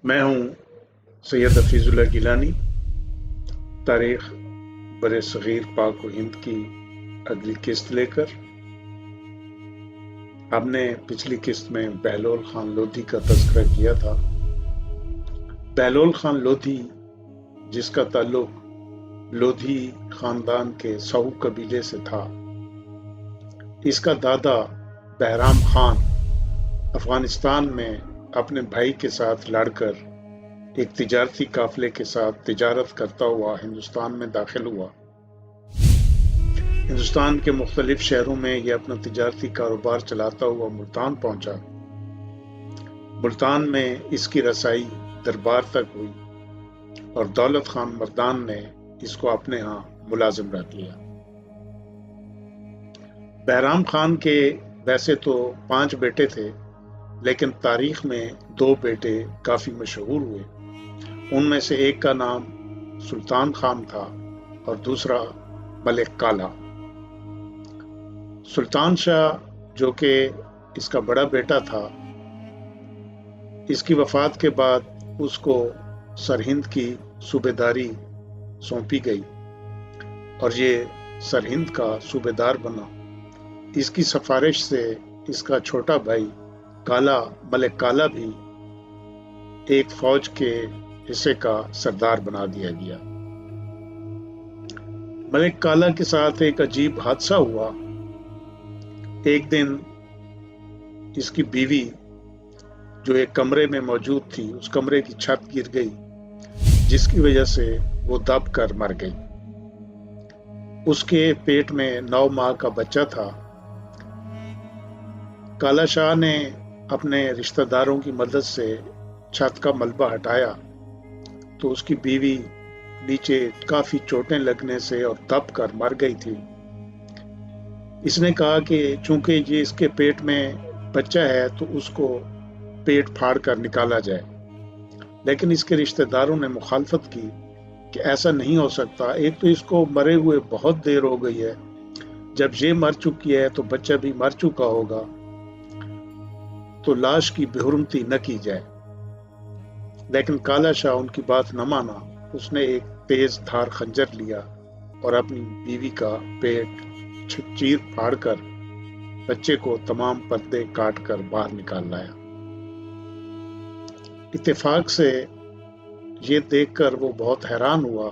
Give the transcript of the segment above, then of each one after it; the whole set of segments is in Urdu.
میں ہوں سید حفیظ اللہ گیلانی۔ تاریخ بر صغیر پاک و ہند کی اگلی قسط لے کر ہم نے پچھلی قسط میں بہلول خان لودھی کا تذکرہ کیا تھا۔ بہلول خان لودھی، جس کا تعلق لودھی خاندان کے سہو قبیلے سے تھا، اس کا دادا بہرام خان افغانستان میں اپنے بھائی کے ساتھ لڑ کر ایک تجارتی قافلے کے ساتھ تجارت کرتا ہوا ہندوستان میں داخل ہوا۔ ہندوستان کے مختلف شہروں میں یہ اپنا تجارتی کاروبار چلاتا ہوا ملتان پہنچا۔ ملتان میں اس کی رسائی دربار تک ہوئی اور دولت خان مردان نے اس کو اپنے ہاں ملازم رکھ لیا۔ بہرام خان کے ویسے تو 5 بیٹے تھے، لیکن تاریخ میں 2 بیٹے کافی مشہور ہوئے۔ ان میں سے ایک کا نام سلطان خان تھا اور دوسرا ملک کالا۔ سلطان شاہ، جو کہ اس کا بڑا بیٹا تھا، اس کی وفات کے بعد اس کو سرہند کی صوبیداری سونپی گئی اور یہ سرہند کا صوبیدار بنا۔ اس کی سفارش سے اس کا چھوٹا بھائی کالا، ملک کالا بھی ایک فوج کے حصے کا سردار بنا دیا گیا۔ ملک کالا کے ساتھ ایک عجیب حادثہ ہوا۔ ایک دن اس کی بیوی، جو ایک کمرے میں موجود تھی، اس کمرے کی چھت گر گئی، جس کی وجہ سے وہ دب کر مر گئی۔ اس کے پیٹ میں 9 ماہ کا بچہ تھا۔ کالا شاہ نے اپنے رشتہ داروں کی مدد سے چھت کا ملبہ ہٹایا تو اس کی بیوی نیچے کافی چوٹیں لگنے سے اور دب کر مر گئی تھی۔ اس نے کہا کہ چونکہ یہ اس کے پیٹ میں بچہ ہے تو اس کو پیٹ پھاڑ کر نکالا جائے، لیکن اس کے رشتہ داروں نے مخالفت کی کہ ایسا نہیں ہو سکتا۔ ایک تو اس کو مرے ہوئے بہت دیر ہو گئی ہے، جب یہ مر چکی ہے تو بچہ بھی مر چکا ہوگا، تو لاش کی بے حرمتی نہ کی جائے۔ لیکن کالا شاہ ان کی بات نہ مانا۔ اس نے ایک تیز دھار خنجر لیا اور اپنی بیوی کا پیٹ چیر پھاڑ کر بچے کو تمام پردے کاٹ کر باہر نکال لایا۔ اتفاق سے یہ دیکھ کر وہ بہت حیران ہوا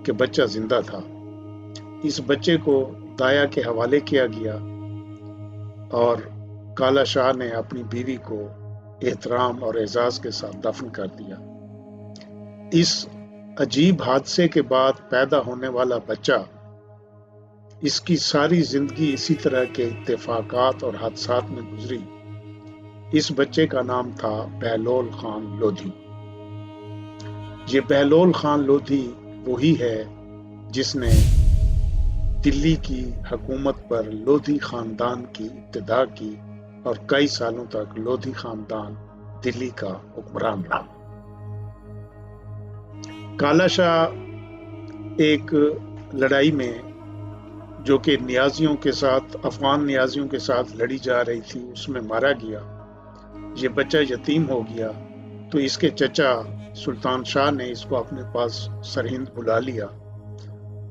کہ بچہ زندہ تھا۔ اس بچے کو دایا کے حوالے کیا گیا اور کالا شاہ نے اپنی بیوی کو احترام اور اعزاز کے ساتھ دفن کر دیا۔ اس عجیب حادثے کے بعد پیدا ہونے والا بچہ، اس کی ساری زندگی اسی طرح کے اتفاقات اور حادثات میں گزری۔ اس بچے کا نام تھا بہلول خان لودھی۔ یہ بہلول خان لودھی وہی ہے جس نے دلی کی حکومت پر لودھی خاندان کی ابتدا کی اور کئی سالوں تک لودھی خاندان دلی کا حکمران رہا۔ کالا شاہ ایک لڑائی میں، جو کہ نیازیوں کے ساتھ، افغان نیازیوں کے ساتھ لڑی جا رہی تھی، اس میں مارا گیا۔ یہ بچہ یتیم ہو گیا تو اس کے چچا سلطان شاہ نے اس کو اپنے پاس سرہند بلا لیا۔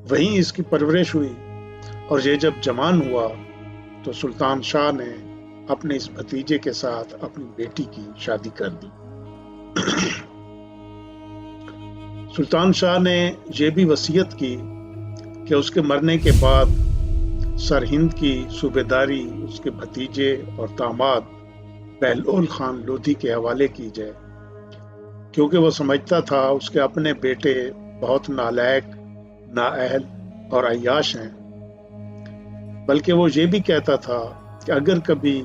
وہیں اس کی پرورش ہوئی اور یہ جب جوان ہوا تو سلطان شاہ نے اپنے اس بھتیجے کے ساتھ اپنی بیٹی کی شادی کر دی۔ سلطان شاہ نے یہ بھی وصیت کی کہ اس کے مرنے کے بعد سرہند کی صوبیداری اس کے بھتیجے اور داماد بہلول خان لودھی کے حوالے کی جائے، کیونکہ وہ سمجھتا تھا اس کے اپنے بیٹے بہت نالائق، نااہل اور عیاش ہیں۔ بلکہ وہ یہ بھی کہتا تھا کہ اگر کبھی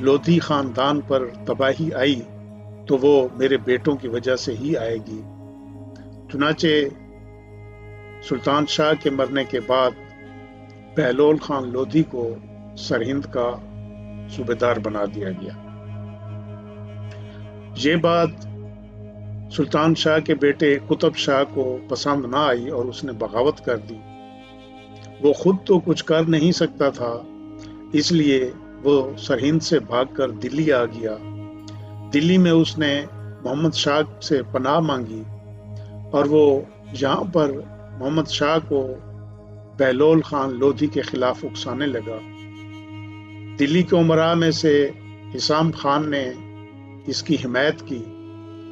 لودھی خاندان پر تباہی آئی تو وہ میرے بیٹوں کی وجہ سے ہی آئے گی۔ چنانچہ سلطان شاہ کے مرنے کے بعد بہلول خان لودھی کو سرہند کا صوبیدار بنا دیا گیا۔ یہ بات سلطان شاہ کے بیٹے قطب شاہ کو پسند نہ آئی اور اس نے بغاوت کر دی۔ وہ خود تو کچھ کر نہیں سکتا تھا، اس لیے وہ سرہند سے بھاگ کر دلی آ گیا۔ دلی میں اس نے محمد شاہ سے پناہ مانگی اور وہ یہاں پر محمد شاہ کو بہلول خان لودھی کے خلاف اکسانے لگا۔ دلی کے امراء میں سے حسام خان نے اس کی حمایت کی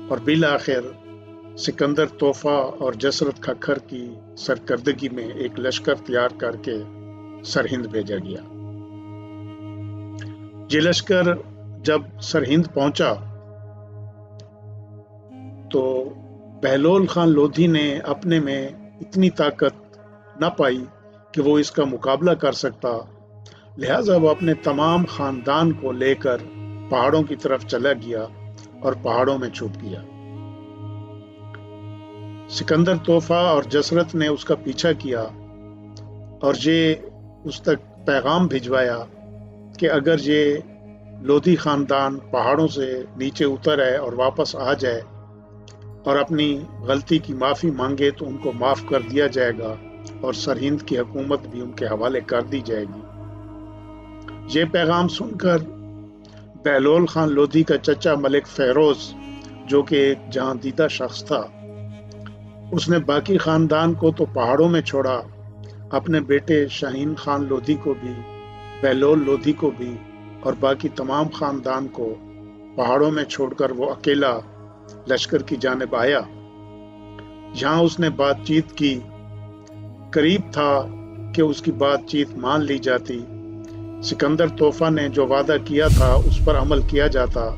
اور بالآخر سکندر توفہ اور جسرت کھکھر کی سرکردگی میں ایک لشکر تیار کر کے سرہند بھیجا گیا۔ یہ لشکر جب سرہند پہنچا تو بہلول خان لودھی نے اپنے میں اتنی طاقت نہ پائی کہ وہ اس کا مقابلہ کر سکتا، لہذا وہ اپنے تمام خاندان کو لے کر پہاڑوں کی طرف چلا گیا اور پہاڑوں میں چھپ گیا۔ سکندر توفہ اور جسرت نے اس کا پیچھا کیا اور یہ اس تک پیغام بھجوایا کہ اگر یہ لودھی خاندان پہاڑوں سے نیچے اتر آئے اور واپس آ جائے اور اپنی غلطی کی معافی مانگے تو ان کو معاف کر دیا جائے گا اور سرہند کی حکومت بھی ان کے حوالے کر دی جائے گی۔ یہ پیغام سن کر بہلول خان لودھی کا چچا ملک فیروز، جو کہ ایک جہاں دیدہ شخص تھا، اس نے باقی خاندان کو تو پہاڑوں میں چھوڑا، اپنے بیٹے شاہین خان لودھی کو بھی، بہلول لودھی کو بھی اور باقی تمام خاندان کو پہاڑوں میں چھوڑ کر وہ اکیلا لشکر کی جانب آیا۔ یہاں اس نے بات چیت کی، قریب تھا کہ اس کی بات چیت مان لی جاتی، سکندر توفہ نے جو وعدہ کیا تھا اس پر عمل کیا جاتا،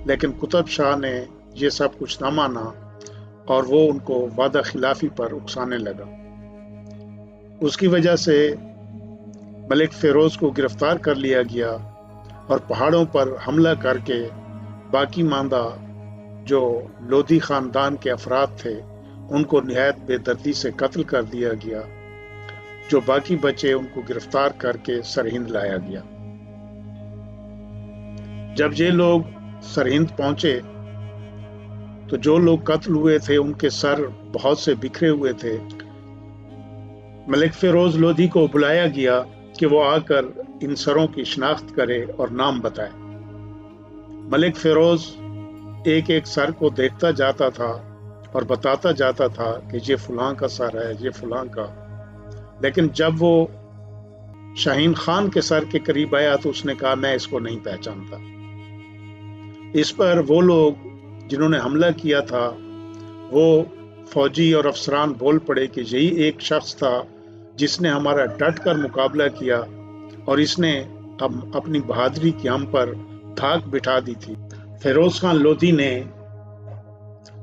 لیکن قطب شاہ نے یہ سب کچھ نہ مانا اور وہ ان کو وعدہ خلافی پر اکسانے لگا۔ اس کی وجہ سے ملک فیروز کو گرفتار کر لیا گیا اور پہاڑوں پر حملہ کر کے باقی ماندہ جو لودھی خاندان کے افراد تھے ان کو نہایت بے دردی سے قتل کر دیا گیا، جو باقی بچے ان کو گرفتار کر کے سرہند لایا گیا۔ جب یہ لوگ سرہند پہنچے تو جو لوگ قتل ہوئے تھے ان کے سر بہت سے بکھرے ہوئے تھے۔ ملک فیروز لودھی کو بلایا گیا کہ وہ آ کر ان سروں کی شناخت کرے اور نام بتائے۔ ملک فیروز ایک ایک سر کو دیکھتا جاتا تھا اور بتاتا جاتا تھا کہ یہ فلاں کا سر ہے، یہ فلاں کا، لیکن جب وہ شاہین خان کے سر کے قریب آیا تو اس نے کہا میں اس کو نہیں پہچانتا۔ اس پر وہ لوگ جنہوں نے حملہ کیا تھا وہ فوجی اور افسران بول پڑے کہ یہی ایک شخص تھا جس نے ہمارا ڈٹ کر مقابلہ کیا اور اس نے اپنی بہادری کی ہم پر دھاک بٹھا دی تھی۔ فیروز خان لودھی نے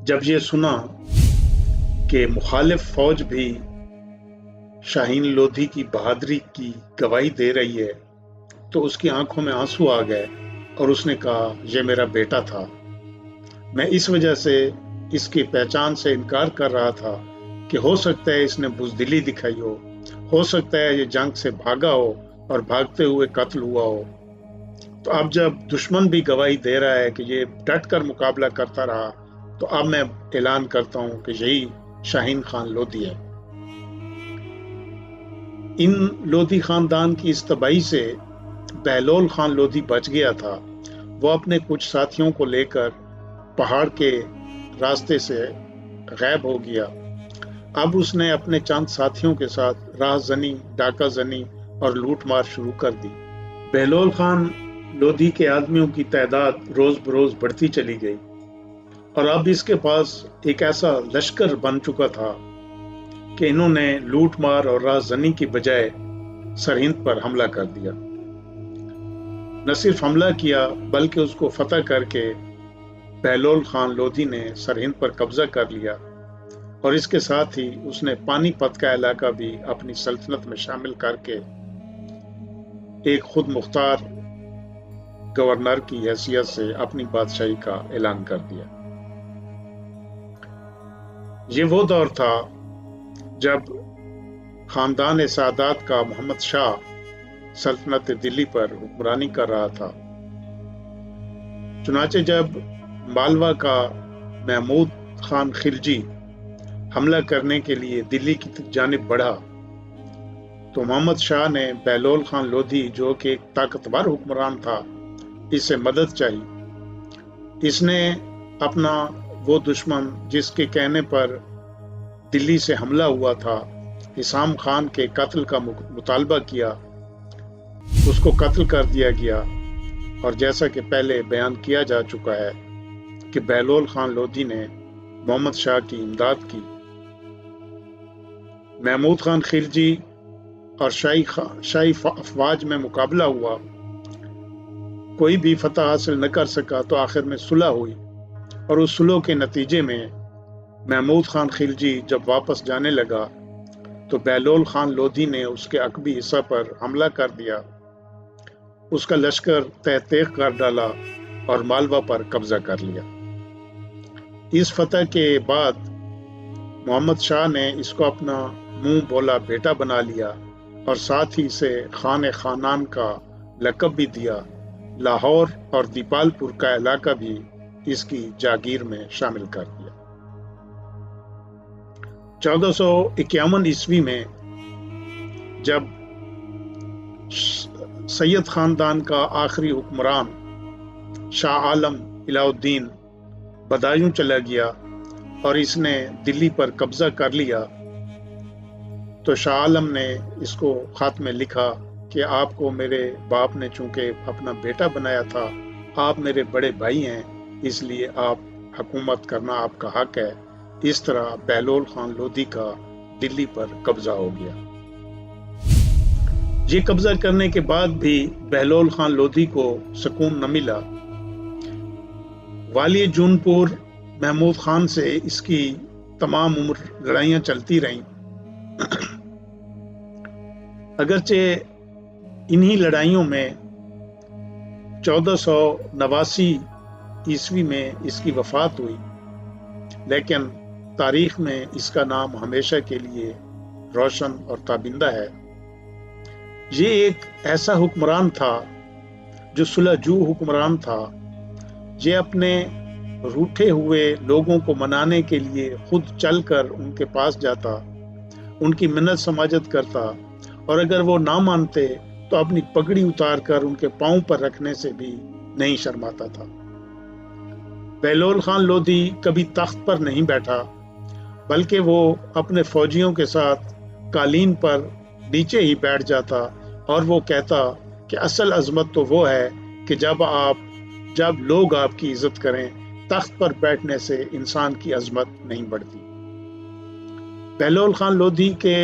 جب یہ سنا کہ مخالف فوج بھی شاہین لودھی کی بہادری کی گواہی دے رہی ہے تو اس کی آنکھوں میں آنسو آ گئے اور اس نے کہا یہ میرا بیٹا تھا، میں اس وجہ سے اس کی پہچان سے انکار کر رہا تھا کہ ہو سکتا ہے اس نے بزدلی دکھائی ہو سکتا ہے یہ جنگ سے بھاگا ہو اور بھاگتے ہوئے قتل ہوا ہو۔ تو اب جب دشمن بھی گواہی دے رہا ہے کہ یہ ڈٹ کر مقابلہ کرتا رہا تو اب میں اعلان کرتا ہوں کہ یہی شاہین خان لودھی ہے۔ ان لودھی خاندان کی اس تباہی سے بہلول خان لودھی بچ گیا تھا۔ وہ اپنے کچھ ساتھیوں کو لے کر پہاڑ کے راستے سے غائب ہو گیا۔ اب اس نے اپنے چند ساتھیوں کے ساتھ راہ زنی، ڈاکہ زنی اور لوٹ مار شروع کر دی۔ بہلول خان لودھی کے آدمیوں کی تعداد روز بروز بڑھتی چلی گئی اور اب اس کے پاس ایک ایسا لشکر بن چکا تھا کہ انہوں نے لوٹ مار اور راہ زنی کی بجائے سرہند پر حملہ کر دیا۔ نہ صرف حملہ کیا بلکہ اس کو فتح کر کے بہلول خان لودھی نے سرہند پر قبضہ کر لیا اور اس کے ساتھ ہی اس نے پانی پت کا علاقہ بھی اپنی سلطنت میں شامل کر کے ایک خود مختار گورنر کی حیثیت سے اپنی بادشاہی کا اعلان کر دیا۔ یہ وہ دور تھا جب خاندان سعادات کا محمد شاہ سلطنت دلی پر حکمرانی کر رہا تھا۔ چنانچہ جب مالوا کا محمود خان خلجی حملہ کرنے کے لیے دلی کی جانب بڑھا تو محمد شاہ نے بہلول خان لودھی جو کہ ایک طاقتور حکمران تھا اس سے مدد چاہی۔ اس نے اپنا وہ دشمن جس کے کہنے پر دلی سے حملہ ہوا تھا، حسام خان کے قتل کا مطالبہ کیا، اس کو قتل کر دیا گیا۔ اور جیسا کہ پہلے بیان کیا جا چکا ہے کہ بہلول خان لودھی نے محمد شاہ کی امداد کی۔ محمود خان خلجی اور شاہی افواج میں مقابلہ ہوا، کوئی بھی فتح حاصل نہ کر سکا تو آخر میں صلح ہوئی، اور اس صلح کے نتیجے میں محمود خان خلجی جب واپس جانے لگا تو بہلول خان لودھی نے اس کے عقبی حصہ پر حملہ کر دیا، اس کا لشکر تہہ تیغ کر ڈالا اور مالوا پر قبضہ کر لیا۔ اس فتح کے بعد محمد شاہ نے اس کو اپنا منہ بولا بیٹا بنا لیا اور ساتھ ہی سے خان خانان کا لقب بھی دیا۔ لاہور اور دیپال پور کا علاقہ بھی اس کی جاگیر میں شامل کر دیا۔ 1451 عیسوی میں جب سید خاندان کا آخری حکمران شاہ عالم الہ الدین بدایوں چلا گیا اور اس نے دلی پر قبضہ کر لیا، تو شاہ عالم نے اس کو خط میں لکھا کہ آپ کو میرے باپ نے چونکہ اپنا بیٹا بنایا تھا، آپ میرے بڑے بھائی ہیں، اس لیے آپ حکومت کرنا آپ کا حق ہے۔ اس طرح بہلول خان لودھی کا دلی پر قبضہ ہو گیا۔ یہ قبضہ کرنے کے بعد بھی بہلول خان لودھی کو سکون نہ ملا۔ والی جون پور محمود خان سے اس کی تمام عمر لڑائیاں چلتی رہیں۔ اگرچہ انہی لڑائیوں میں 1489 عیسوی میں اس کی وفات ہوئی، لیکن تاریخ میں اس کا نام ہمیشہ کے لیے روشن اور تابندہ ہے۔ یہ ایک ایسا حکمران تھا جو صلح جو حکمران تھا۔ یہ اپنے روٹھے ہوئے لوگوں کو منانے کے لیے خود چل کر ان کے پاس جاتا، ان کی منت سماجت کرتا، اور اگر وہ نہ مانتے تو اپنی پگڑی اتار کر ان کے پاؤں پر رکھنے سے بھی نہیں شرماتا تھا۔ بہلول خان لودھی کبھی تخت پر نہیں بیٹھا، بلکہ وہ اپنے فوجیوں کے ساتھ قالین پر نیچے ہی بیٹھ جاتا اور وہ کہتا کہ اصل عظمت تو وہ ہے کہ جب لوگ آپ کی عزت کریں، تخت پر بیٹھنے سے انسان کی عظمت نہیں بڑھتی۔ بہلول خان لودھی کے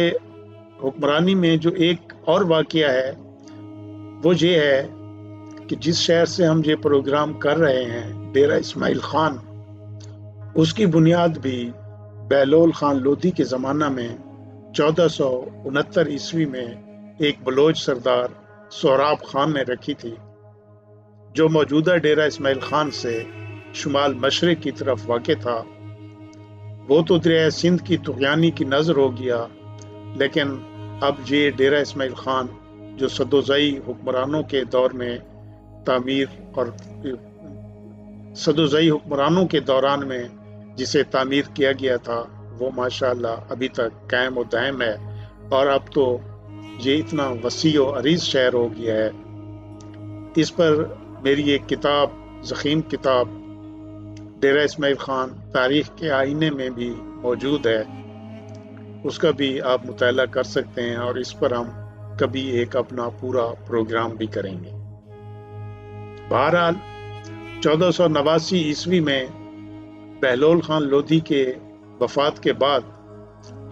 حکمرانی میں جو ایک اور واقعہ ہے وہ یہ ہے کہ جس شہر سے ہم یہ پروگرام کر رہے ہیں، ڈیرہ اسماعیل خان، اس کی بنیاد بھی بہلول خان لودھی کے زمانہ میں 1469 عیسوی میں ایک بلوچ سردار سہراب خان نے رکھی تھی، جو موجودہ ڈیرہ اسماعیل خان سے شمال مشرق کی طرف واقع تھا۔ وہ تو دریائے سندھ کی طغیانی کی نظر ہو گیا، لیکن اب یہ ڈیرہ اسماعیل خان جو سدوزئی حکمرانوں کے دور میں سدوزئی حکمرانوں کے دوران میں جسے تعمیر کیا گیا تھا، وہ ماشاءاللہ ابھی تک قائم و دائم ہے، اور اب تو یہ اتنا وسیع و عریض شہر ہو گیا ہے۔ اس پر میری ایک کتاب، ضخیم کتاب ڈیرہ اسماعیل خان تاریخ کے آئینے میں بھی موجود ہے، اس کا بھی آپ مطالعہ کر سکتے ہیں، اور اس پر ہم کبھی ایک اپنا پورا پروگرام بھی کریں گے۔ بہرحال 1489 عیسوی میں بہلول خان لودھی کے وفات کے بعد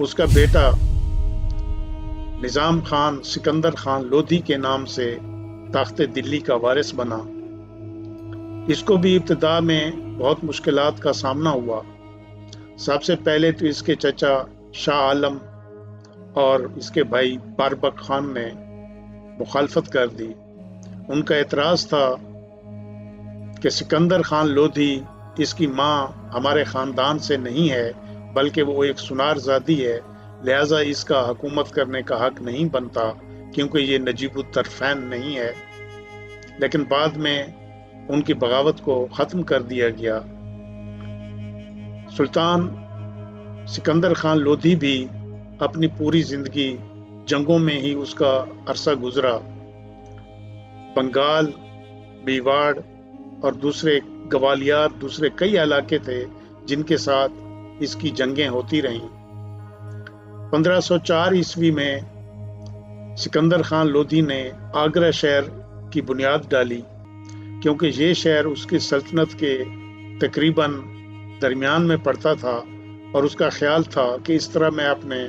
اس کا بیٹا نظام خان سکندر خان لودھی کے نام سے تخت دلی کا وارث بنا۔ اس کو بھی ابتدا میں بہت مشکلات کا سامنا ہوا۔ سب سے پہلے تو اس کے چچا شاہ عالم اور اس کے بھائی باربک خان نے مخالفت کر دی۔ ان کا اعتراض تھا کہ سکندر خان لودھی، اس کی ماں ہمارے خاندان سے نہیں ہے، بلکہ وہ ایک سنار زادی ہے، لہٰذا اس کا حکومت کرنے کا حق نہیں بنتا، کیونکہ یہ نجیب الطرفین نہیں ہے۔ لیکن بعد میں ان کی بغاوت کو ختم کر دیا گیا۔ سلطان سکندر خان لودھی بھی اپنی پوری زندگی جنگوں میں ہی اس کا عرصہ گزرا۔ بنگال، میواڑ اور دوسرے گوالیار دوسرے کئی علاقے تھے جن کے ساتھ اس کی جنگیں ہوتی رہیں۔ 1504 عیسوی میں سکندر خان لودھی نے آگرہ شہر کی بنیاد ڈالی، کیونکہ یہ شہر اس کی سلطنت کے تقریباً درمیان میں پڑتا تھا اور اس کا خیال تھا کہ اس طرح میں اپنے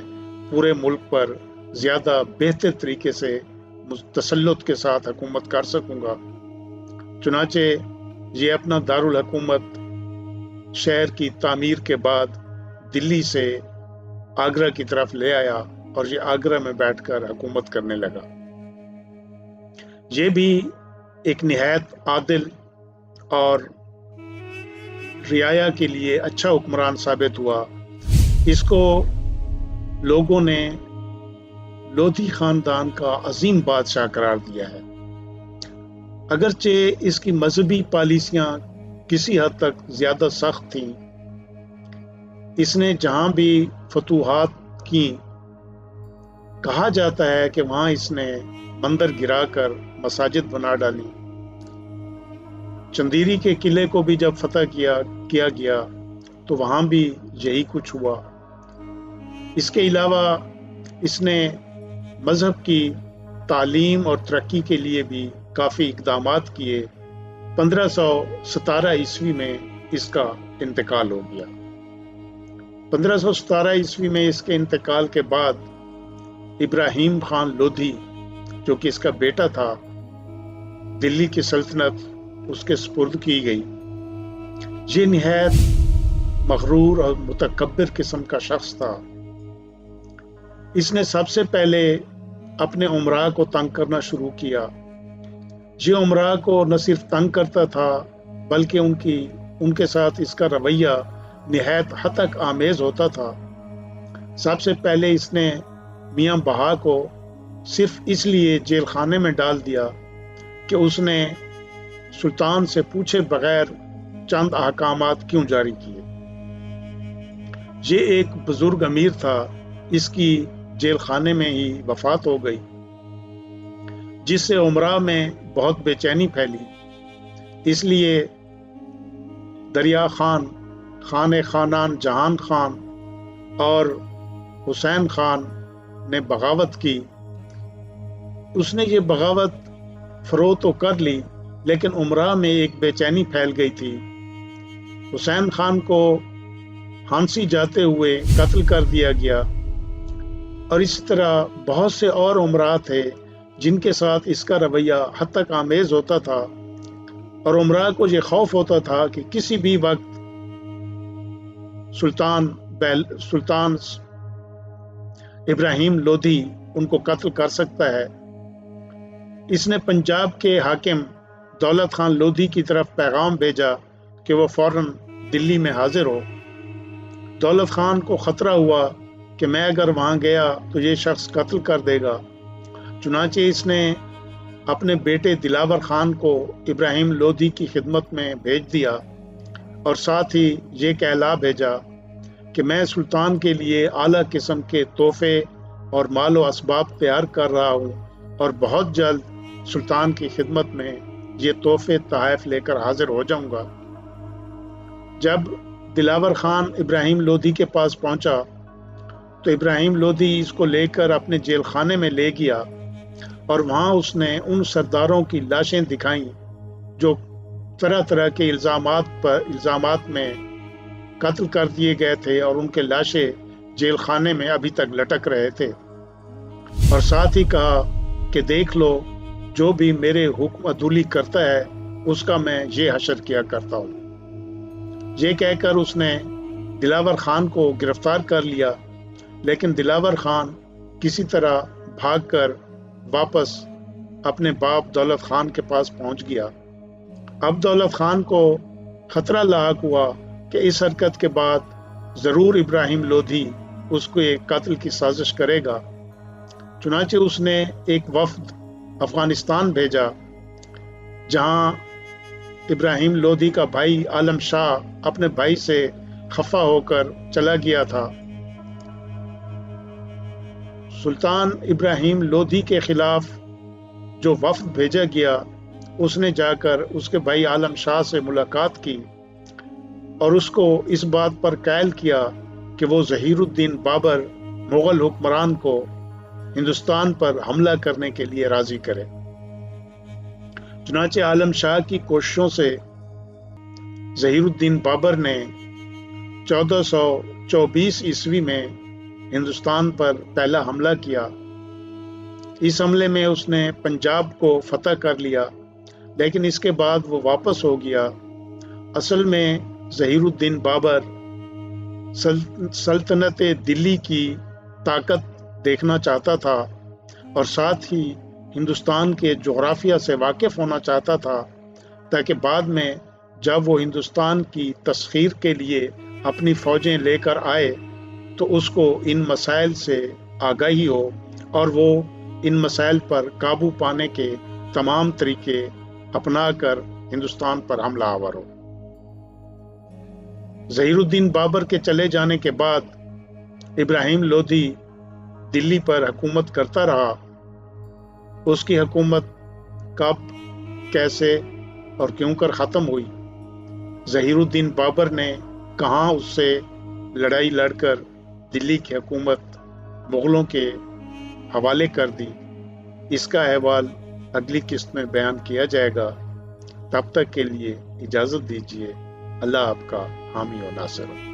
پورے ملک پر زیادہ بہتر طریقے سے تسلط کے ساتھ حکومت کر سکوں گا۔ چنانچہ یہ اپنا دارالحکومت شہر کی تعمیر کے بعد دلی سے آگرہ کی طرف لے آیا اور یہ آگرہ میں بیٹھ کر حکومت کرنے لگا۔ یہ بھی ایک نہایت عادل اور رعایا کے لیے اچھا حکمران ثابت ہوا۔ اس کو لوگوں نے لودھی خاندان کا عظیم بادشاہ قرار دیا ہے۔ اگرچہ اس کی مذہبی پالیسیاں کسی حد تک زیادہ سخت تھیں، اس نے جہاں بھی فتوحات کی کہا جاتا ہے کہ وہاں اس نے مندر گرا کر مساجد بنا ڈالی۔ چندیری کے قلعے کو بھی جب فتح کیا گیا تو وہاں بھی یہی کچھ ہوا۔ اس کے علاوہ اس نے مذہب کی تعلیم اور ترقی کے لیے بھی کافی اقدامات کیے۔ 1517 عیسوی میں اس کا انتقال ہو گیا۔ 1517 عیسوی میں اس کے انتقال کے بعد ابراہیم خان لودھی، جو کہ اس کا بیٹا تھا، دلی کی سلطنت اس کے سپرد کی گئی۔ یہ نہایت مغرور اور متکبر قسم کا شخص تھا۔ اس نے سب سے پہلے اپنے امراء کو تنگ کرنا شروع کیا۔ یہ امراء کو نہ صرف تنگ کرتا تھا بلکہ ان کے ساتھ اس کا رویہ نہایت ہتک آمیز ہوتا تھا۔ سب سے پہلے اس نے میاں بہا کو صرف اس لیے جیل خانے میں ڈال دیا کہ اس نے سلطان سے پوچھے بغیر چند احکامات کیوں جاری کیے۔ یہ ایک بزرگ امیر تھا، اس کی جیل خانے میں ہی وفات ہو گئی، جس سے امراء میں بہت بے چینی پھیلی۔ اس لیے دریا خان، خانان جہان خان اور حسین خان نے بغاوت کی۔ اس نے یہ بغاوت فروغ تو کر لی، لیکن امراء میں ایک بے چینی پھیل گئی تھی۔ حسین خان کو ہانسی جاتے ہوئے قتل کر دیا گیا، اور اسی طرح بہت سے اور امراء تھے جن کے ساتھ اس کا رویہ حد تک آمیز ہوتا تھا، اور امراء کو یہ خوف ہوتا تھا کہ کسی بھی وقت سلطان ابراہیم لودھی ان کو قتل کر سکتا ہے۔ اس نے پنجاب کے حاکم دولت خان لودھی کی طرف پیغام بھیجا کہ وہ فوراً دلی میں حاضر ہو۔ دولت خان کو خطرہ ہوا کہ میں اگر وہاں گیا تو یہ شخص قتل کر دے گا، چنانچہ اس نے اپنے بیٹے دلاور خان کو ابراہیم لودھی کی خدمت میں بھیج دیا اور ساتھ ہی یہ کہلا بھیجا کہ میں سلطان کے لیے اعلیٰ قسم کے تحفے اور مال و اسباب تیار کر رہا ہوں اور بہت جلد سلطان کی خدمت میں یہ تحفے تحائف لے کر حاضر ہو جاؤں گا۔ جب دلاور خان ابراہیم لودھی کے پاس پہنچا تو ابراہیم لودھی اس کو لے کر اپنے جیل خانے میں لے گیا، اور وہاں اس نے ان سرداروں کی لاشیں دکھائیں جو طرح طرح کے الزامات میں قتل کر دیے گئے تھے، اور ان کے لاشیں جیل خانے میں ابھی تک لٹک رہے تھے، اور ساتھ ہی کہا کہ دیکھ لو، جو بھی میرے حکم عدولی کرتا ہے اس کا میں یہ حشر کیا کرتا ہوں۔ یہ کہہ کر اس نے دلاور خان کو گرفتار کر لیا، لیکن دلاور خان کسی طرح بھاگ کر واپس اپنے باپ دولت خان کے پاس پہنچ گیا۔ اب دولت خان کو خطرہ لاحق ہوا کہ اس حرکت کے بعد ضرور ابراہیم لودھی اس کو ایک قتل کی سازش کرے گا۔ چنانچہ اس نے ایک وفد افغانستان بھیجا، جہاں ابراہیم لودھی کا بھائی عالم شاہ اپنے بھائی سے خفا ہو کر چلا گیا تھا۔ سلطان ابراہیم لودھی کے خلاف جو وفد بھیجا گیا اس نے جا کر اس کے بھائی عالم شاہ سے ملاقات کی اور اس کو اس بات پر قائل کیا کہ وہ ظہیر الدین بابر مغل حکمران کو ہندوستان پر حملہ کرنے کے لیے راضی کرے۔ چنانچہ عالم شاہ کی کوششوں سے ظہیر الدین بابر نے 1424 عیسوی میں ہندوستان پر پہلا حملہ کیا۔ اس حملے میں اس نے پنجاب کو فتح کر لیا، لیکن اس کے بعد وہ واپس ہو گیا۔ اصل میں ظہیر الدین بابر سلطنت دلی کی طاقت دیکھنا چاہتا تھا اور ساتھ ہی ہندوستان کے جغرافیہ سے واقف ہونا چاہتا تھا، تاکہ بعد میں جب وہ ہندوستان کی تسخیر کے لیے اپنی فوجیں لے کر آئے تو اس کو ان مسائل سے آگاہی ہو اور وہ ان مسائل پر قابو پانے کے تمام طریقے اپنا کر ہندوستان پر حملہ آور ہو۔ ظہیر الدین بابر کے چلے جانے کے بعد ابراہیم لودھی دلی پر حکومت کرتا رہا۔ اس کی حکومت کب، کیسے اور کیوں کر ختم ہوئی، ظہیر الدین بابر نے کہاں اس سے لڑائی لڑ کر دلی کی حکومت مغلوں کے حوالے کر دی، اس کا احوال اگلی قسط میں بیان کیا جائے گا۔ تب تک کے لیے اجازت دیجیے۔ اللہ آپ کا حامی و ناصر ہو۔